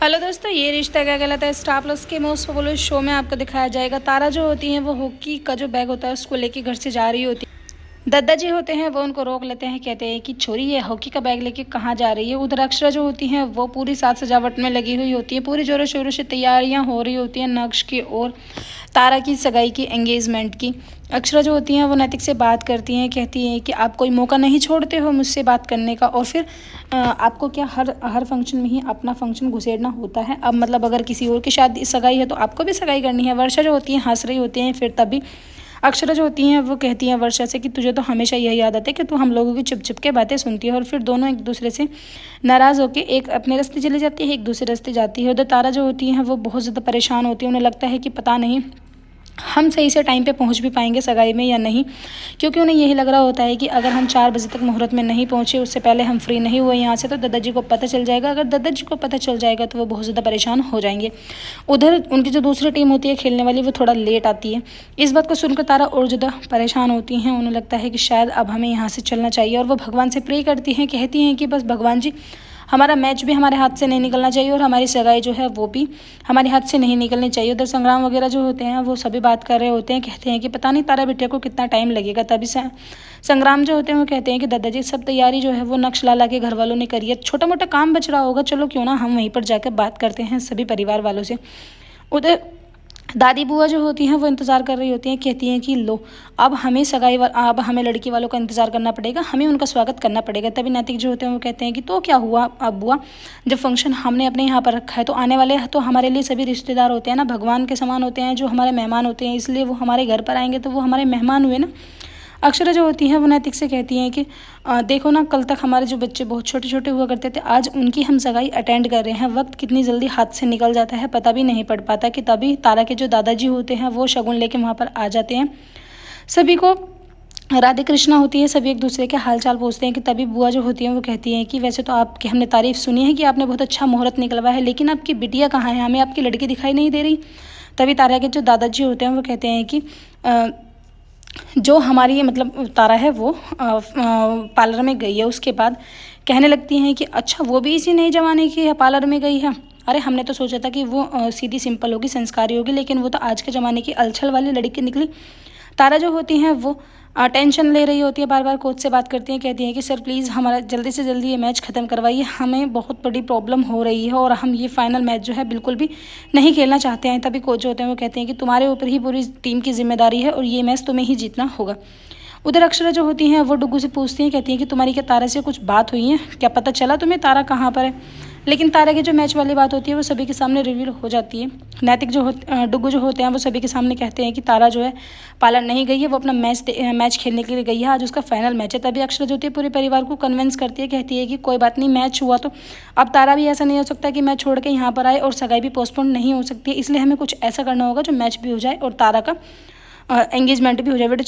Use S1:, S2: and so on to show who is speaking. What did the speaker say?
S1: Hello दोस्तों, ये रिश्ता क्या कहलाता है स्टार प्लस के मोस्ट पॉपुलर शो में आपको दिखाया जाएगा। तारा जो होती है वो हॉकी का जो बैग होता है उसको लेके घर से जा रही होती है। दद्दा जी होते हैं वो उनको रोक लेते हैं, कहते हैं कि छोरी ये हॉकी का बैग लेके कहाँ जा रही है। उधर अक्षरा जो होती हैं वो पूरी साज सजावट में लगी हुई होती है, पूरी जोरों शोरों से तैयारियां हो रही होती हैं नक्श की और तारा की सगाई की, एंगेजमेंट की। अक्षरा जो होती हैं वो नैतिक से बात करती हैं, कहती हैं कि आप कोई मौका नहीं छोड़ते हो मुझसे बात करने का, और फिर आपको क्या हर हर फंक्शन में ही अपना फंक्शन घुसेड़ना होता है। अब मतलब अगर किसी और की शादी सगाई है तो आपको भी सगाई करनी है। वर्षा जो होती है हंस रही होती हैं, फिर तभी अक्षरा जो होती हैं वो कहती हैं वर्षा से कि तुझे तो हमेशा यही आदत है कि तू हम लोगों की चुप चुप के बातें सुनती है। और फिर दोनों एक दूसरे से नाराज़ होकर एक अपने रास्ते चली जाती है, एक दूसरे रास्ते जाती है। उधर तारा जो होती है वो बहुत ज़्यादा परेशान होती है, उन्हें लगता है कि पता नहीं हम सही से टाइम पे पहुंच भी पाएंगे सगाई में या नहीं, क्योंकि उन्हें यही लग रहा होता है कि अगर हम 4 बजे तक मुहूर्त में नहीं पहुंचे, उससे पहले हम फ्री नहीं हुए यहाँ से, तो दादाजी को पता चल जाएगा। अगर दादाजी को पता चल जाएगा तो वो बहुत ज़्यादा परेशान हो जाएंगे। उधर उनकी जो दूसरी टीम होती है खेलने वाली, वो थोड़ा लेट आती है। इस बात को सुनकर तारा और ज़्यादा परेशान होती हैं, उन्हें लगता है कि शायद अब हमें यहाँ से चलना चाहिए। और वो भगवान से प्रे करती हैं, कहती हैं कि बस भगवान जी हमारा मैच भी हमारे हाथ से नहीं निकलना चाहिए और हमारी सगाई जो है वो भी हमारे हाथ से नहीं निकलनी चाहिए। उधर संग्राम वगैरह जो होते हैं वो सभी बात कर रहे होते हैं, कहते हैं कि पता नहीं तारा बिटिया को कितना टाइम लगेगा। तभी संग्राम जो होते हैं वो कहते हैं कि दादाजी सब तैयारी जो है वो नक्श लाला के घर वालों ने करी है, छोटा मोटा काम बच रहा होगा, चलो क्यों ना हम वहीं पर जाकर बात करते हैं सभी परिवार वालों से। उधर दादी बुआ जो होती हैं वो इंतज़ार कर रही होती हैं, कहती हैं कि लो अब हमें अब हमें लड़की वालों का इंतज़ार करना पड़ेगा, हमें उनका स्वागत करना पड़ेगा। तभी नैतिक जो होते हैं वो कहते हैं कि तो क्या हुआ अब बुआ, जब फंक्शन हमने अपने यहाँ पर रखा है तो आने वाले तो हमारे लिए सभी रिश्तेदार होते हैं ना, भगवान के समान होते हैं, जो हमारे मेहमान होते हैं, इसलिए वो हमारे घर पर आएंगे तो वो हमारे मेहमान हुए ना। अक्षरा जो होती हैं वो नैतिक से कहती हैं कि देखो ना, कल तक हमारे जो बच्चे बहुत छोटे छोटे हुआ करते थे, आज उनकी हम सगाई अटेंड कर रहे हैं। वक्त कितनी जल्दी हाथ से निकल जाता है पता भी नहीं पड़ पाता। कि तभी तारा के जो दादाजी होते हैं वो शगुन लेके वहाँ पर आ जाते हैं। सभी को राधे कृष्णा होती है, सभी एक दूसरे के हालचाल पूछते हैं। कि तभी बुआ जो होती हैं वो कहती हैं कि वैसे तो आपकी हमने तारीफ़ सुनी है कि आपने बहुत अच्छा मुहूर्त निकलवा है, लेकिन आपकी बिटिया कहाँ है, हमें आपकी लड़की दिखाई नहीं दे रही। तभी तारा के जो दादाजी होते हैं वो कहते हैं कि जो हमारी मतलब तारा है वो पार्लर में गई है। उसके बाद कहने लगती हैं कि अच्छा वो भी इसी नए ज़माने की है, पार्लर में गई है। अरे हमने तो सोचा था कि वो सीधी सिंपल होगी, संस्कारी होगी, लेकिन वो तो आज के ज़माने की अलछल वाली लड़की निकली। तारा जो होती हैं वो टेंशन ले रही होती है, बार बार कोच से बात करती हैं, कहती हैं कि सर प्लीज़ हमारा जल्दी से जल्दी ये मैच ख़त्म करवाइए, हमें बहुत बड़ी प्रॉब्लम हो रही है और हम ये फाइनल मैच जो है बिल्कुल भी नहीं खेलना चाहते हैं। तभी कोच होते हैं वो कहते हैं कि तुम्हारे ऊपर ही पूरी टीम की जिम्मेदारी है और ये मैच तुम्हें ही जीतना होगा। उधर अक्षरा जो होती हैं वो डुग्गू से पूछती हैं, कहती हैं कि तुम्हारी क्या तारा से कुछ बात हुई है, क्या पता चला तुम्हें तारा कहाँ पर है। लेकिन तारा की जो मैच वाली बात होती है वो सभी के सामने रिवील हो जाती है। नैतिक जो डुग्गू जो होते हैं वो सभी के सामने कहते हैं कि तारा जो है पार्लर नहीं गई है, वो अपना मैच खेलने के लिए गई है, आज उसका फाइनल मैच है। तभी अक्षरा जो होती है पूरे परिवार को कन्विंस करती है, कहती है कि कोई बात नहीं, मैच हुआ तो अब तारा भी ऐसा नहीं हो सकता कि मैच छोड़ के यहाँ पर आए और सगाई भी पोस्टपोन नहीं हो सकती है, इसलिए हमें कुछ ऐसा करना होगा जो मैच भी हो जाए और तारा का एंगेजमेंट भी हो जाए। बेटा